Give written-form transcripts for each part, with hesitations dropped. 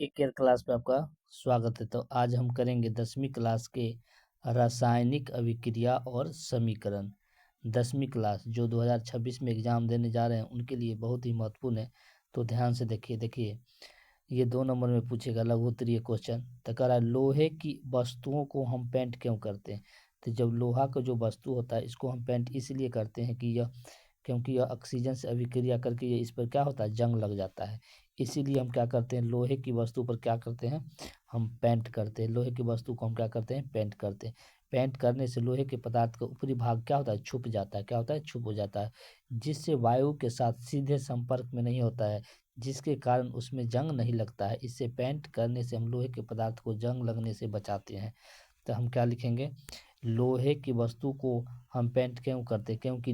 के care class में आपका स्वागत है। तो आज हम करेंगे 10वीं क्लास के रासायनिक अभिक्रिया और समीकरण। 10वीं क्लास जो 2026 में एग्जाम देने जा रहे हैं उनके लिए बहुत ही महत्वपूर्ण है। तो ध्यान से देखिए ये 2 नंबर में पूछेगा लघु उत्तरीय क्वेश्चन। तो कह रहा है लोहे की वस्तुओं को हम पेंट क्यों करते हैं। तो जब लोहा का जो वस्तु होता है इसको हम पेंट इसलिए करते हैं कि क्योंकि यह ऑक्सीजन से अभिक्रिया करके ये इस पर क्या होता है, जंग लग जाता है। इसीलिए हम क्या करते हैं, लोहे की वस्तु पर क्या करते हैं, हम पेंट करते हैं। लोहे की वस्तु को हम क्या करते हैं, पेंट करते हैं। पेंट करने से लोहे के पदार्थ का ऊपरी भाग क्या होता है, छुप जाता है। क्या होता है, छुप हो जाता है, जिससे वायु के साथ सीधे संपर्क में नहीं होता है, जिसके कारण उसमें जंग नहीं लगता है। इससे पेंट करने से हम लोहे के पदार्थ को जंग लगने से बचाते हैं। तो हम क्या लिखेंगे, लोहे की वस्तु को हम पेंट क्यों करते हैं, क्योंकि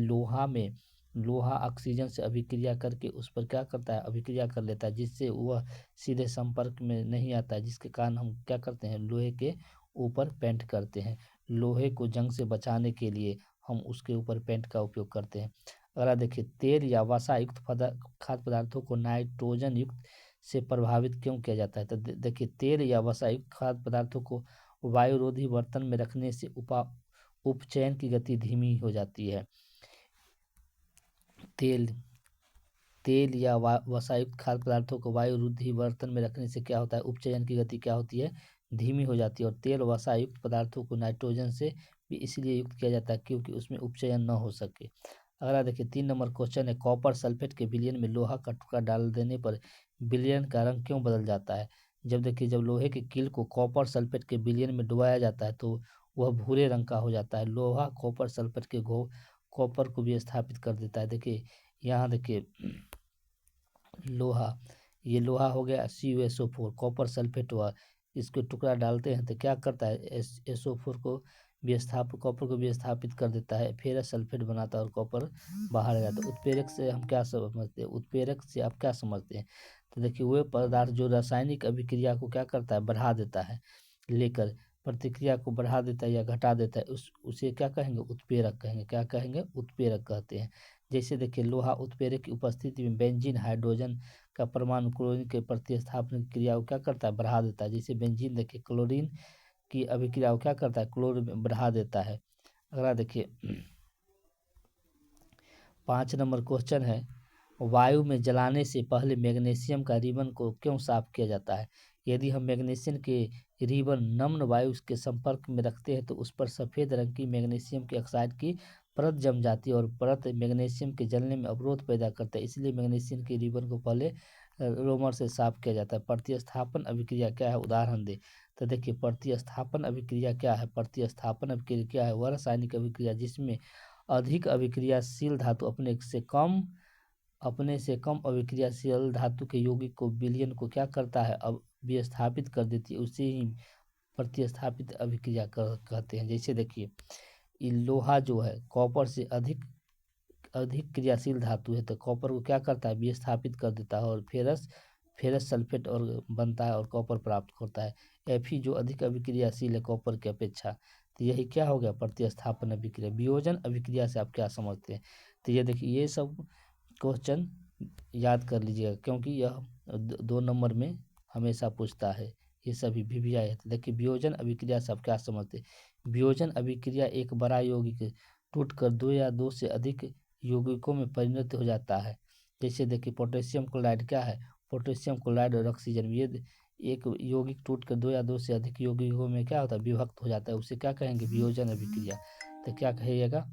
लोहा ऑक्सीजन से अभिक्रिया करके उस पर क्या करता है, अभिक्रिया कर लेता है, जिससे वह सीधे संपर्क में नहीं आता है, जिसके कारण हम क्या करते हैं, लोहे के ऊपर पेंट करते हैं। लोहे को जंग से बचाने के लिए हम उसके ऊपर पेंट का उपयोग करते हैं। अगर आप देखिए, तेल या वसा युक्त खाद्य पदार्थों को नाइट्रोजन युक्त से प्रभावित क्यों किया जाता है। तो देखिए, तेल या वसा युक्त खाद्य पदार्थों को वायुरोधी बर्तन में रखने से उपचयन की गति धीमी हो जाती है। तेल या वसायुक्त खाद्य पदार्थों को वायुरोधी बर्तन में रखने से क्या होता है, उपचयन की गति क्या होती है, धीमी हो जाती है। और तेल वसायुक्त पदार्थों को नाइट्रोजन से भी इसलिए युक्त किया जाता है क्योंकि उसमें उपचयन न हो सके। अगला देखिए, 3 नंबर क्वेश्चन है, कॉपर सल्फेट के विलयन में लोहा का टुकड़ा डाल देने पर विलयन का रंग क्यों बदल जाता है। जब लोहे के कील को कॉपर सल्फेट के विलयन में डुबाया जाता है तो वह भूरे रंग का हो जाता है। लोहा कॉपर सल्फेट के कॉपर को भी स्थापित कर देता है। देखिए यहाँ देखिए, ये लोहा हो गया CuSO4, कॉपर सल्फेट हुआ, इसको टुकड़ा डालते हैं तो क्या करता है, SO4 को कॉपर को भी स्थापित कर देता है, फेरस सल्फेट बनाता है और कॉपर बाहर आ जाता है। उत्प्रेरक से हम क्या समझते हैं, उत्प्रेरक से आप क्या समझते हैं। तो देखिए, वह पदार्थ जो रासायनिक अभिक्रिया को क्या करता है, बढ़ा देता है, लेकर प्रतिक्रिया को बढ़ा देता है या घटा देता है, उसे क्या कहेंगे, उत्प्रेरक कहेंगे। क्या कहेंगे, उत्प्रेरक कहते हैं। जैसे देखिए, लोहा उत्प्रेरक की उपस्थिति में बेंजीन हाइड्रोजन का परमाणु क्लोरीन के प्रतिस्थापन की क्रिया को क्या करता है, बढ़ा देता है। जैसे बेंजीन देखिए, क्लोरीन की अभिक्रिया को क्या करता है, क्लोरीन बढ़ा देता है। अगला देखिए, 5 नंबर क्वेश्चन है, वायु में जलाने से पहले मैग्नीशियम का रिबन को क्यों साफ किया जाता है। यदि हम मैग्नीशियम के रिबन नम्र वायु के संपर्क में रखते हैं तो उस पर सफ़ेद रंग की मैग्नीशियम की ऑक्साइड की परत जम जाती है और परत मैग्नीशियम के जलने में अवरोध पैदा करता है। इसलिए मैग्नीशियम के रिबन को पहले रोमर से साफ किया जाता है। प्रतिस्थापन अभिक्रिया क्या है, उदाहरण दे। तो देखिए, प्रतिस्थापन अभिक्रिया क्या है, प्रतिस्थापन अभिक्रिया क्या है, वह रासायनिक अभिक्रिया जिसमें अधिक अभिक्रियाशील धातु अपने से कम अभिक्रियाशील धातु के यौगिक को विलयन को क्या करता है, अब विस्थापित कर देती है, उसे ही प्रतिस्थापित अभिक्रिया कहते हैं। जैसे देखिए, ये लोहा जो है कॉपर से अधिक क्रियाशील धातु है, तो कॉपर को क्या करता है, विस्थापित कर देता है और फेरस सल्फेट और बनता है और कॉपर प्राप्त होता है। Fe जो अधिक अभिक्रियाशील है कॉपर की अपेक्षा। तो यही क्या हो गया, प्रतिस्थापन अभिक्रिया। वियोजन अभिक्रिया से आप क्या समझते हैं। तो ये देखिए, ये सब क्वेश्चन याद कर लीजिएगा क्योंकि यह 2 नंबर में हमेशा पूछता है, ये सभी VVI है। तो देखिए, वियोजन अभिक्रिया से आप क्या समझते हैं। वियोजन अभिक्रिया एक बड़ा यौगिक टूटकर 2 या 2 से अधिक यौगिकों में परिणत हो जाता है। जैसे देखिए, पोटेशियम क्लोराइड क्या है, पोटेशियम क्लोराइड और ऑक्सीजन, ये एक यौगिक टूटकर 2 या 2 से अधिक यौगिकों में क्या होता है, विभक्त हो जाता है, उसे क्या कहेंगे, वियोजन अभिक्रिया। तो क्या कहिएगा,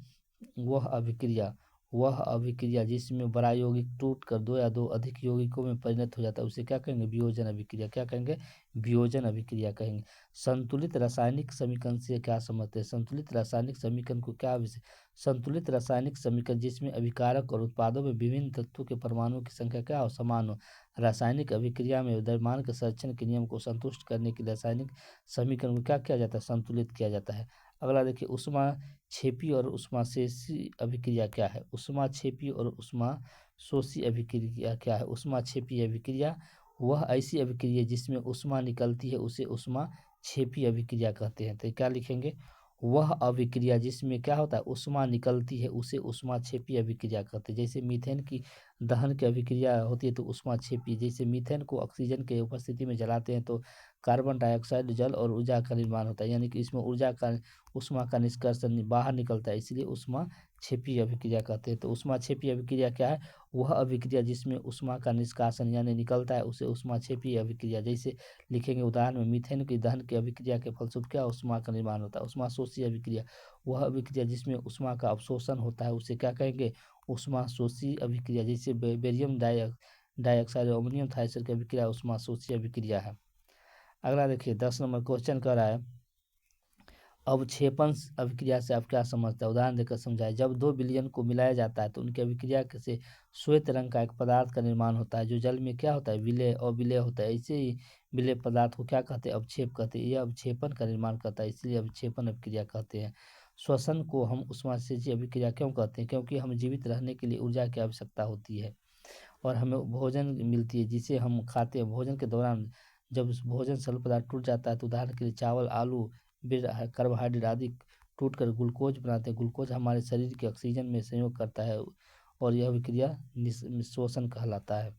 वह अभिक्रिया जिसमें बड़ा यौगिक टूटकर 2 या 2 अधिक यौगिकों में परिणत हो जाता है उसे क्या कहेंगे, वियोजन अभिक्रिया। क्या कहेंगे, वियोजन अभिक्रिया कहेंगे। संतुलित रासायनिक समीकरण से क्या समझते हैं। संतुलित रासायनिक समीकरण को क्या विषय, संतुलित रासायनिक समीकरण जिसमें अभिकारक और उत्पादों में विभिन्न तत्वों के परमाणुओं की संख्या क्या हो, समान हो। रासायनिक अभिक्रिया में द्रव्यमान के संरक्षण के नियम को संतुष्ट करने के लिए रासायनिक समीकरण को क्या किया जाता है, संतुलित किया जाता है। अगला देखिए, ऊष्माक्षेपी और ऊष्माशोषी अभिक्रिया क्या है। ऊष्माक्षेपी और ऊष्माशोषी अभिक्रिया क्या है। ऊष्माक्षेपी अभिक्रिया वह ऐसी अभिक्रिया जिसमें ऊष्मा निकलती है उसे ऊष्माक्षेपी अभिक्रिया कहते हैं। तो क्या लिखेंगे, वह अभिक्रिया जिसमें क्या होता है ऊष्मा निकलती है उसे ऊष्माक्षेपी अभिक्रिया कहते हैं। जैसे मीथेन की दहन की अभिक्रिया होती है तो ऊष्माक्षेपी, जैसे मीथेन को ऑक्सीजन के उपस्थिति में जलाते हैं तो कार्बन डाइऑक्साइड, जल और ऊर्जा का निर्माण होता है, यानी कि इसमें ऊर्जा का ऊष्मा का निष्कर्षण बाहर निकलता है, इसलिए ऊष्माक्षेपी अभिक्रिया कहते हैं। तो ऊष्माक्षेपी अभिक्रिया क्या है, वह अभिक्रिया जिसमें ऊष्मा का निष्कासन यानी निकलता है उसे ऊष्माक्षेपी अभिक्रिया। जैसे लिखेंगे उदाहरण में, मीथेन की दहन की अभिक्रिया के फलस्वरूप क्या ऊष्मा का निर्माण होता है, ऊष्मा शोषी अभिक्रिया। वह अभिक्रिया जिसमें ऊष्मा का अवशोषण होता है उसे क्या कहेंगे, ऊष्मा शोषी अभिक्रिया। जैसे बेरियम डाइऑक्साइड और अमोनियम थाइऑक्साइड की अभिक्रिया ऊष्मा शोषी अभिक्रिया है। अगला देखिए 10 नंबर क्वेश्चन कर रहा है, अवक्षेपण अभिक्रिया से आप क्या समझते हैं, उदाहरण देकर समझाए। जब दो विलयन को मिलाया जाता है तो उनकी अभिक्रिया से श्वेत रंग का एक पदार्थ का निर्माण होता है जो जल में क्या होता है, विलय और विलय होता है। ऐसे ही विलय पदार्थ को क्या कहते हैं, अवक्षेप कहते हैं। यह अवक्षेपण का निर्माण करता है, इसलिए अवक्षेपण अभिक्रिया कहते हैं। श्वसन को हम ऊष्माक्षेपी अभिक्रिया क्यों कहते हैं, क्योंकि हमें जीवित रहने के लिए ऊर्जा की आवश्यकता होती है और हमें भोजन मिलती है जिसे हम खाते हैं। भोजन के दौरान जब भोजन सरल पदार्थ टूट जाता है तो उदाहरण के लिए चावल, आलू, कार्बोहाइड्रेट आदि टूटकर ग्लूकोज बनाते हैं। ग्लूकोज हमारे शरीर के ऑक्सीजन में संयोग करता है और यह अभिक्रिया निःशोषण कहलाता है।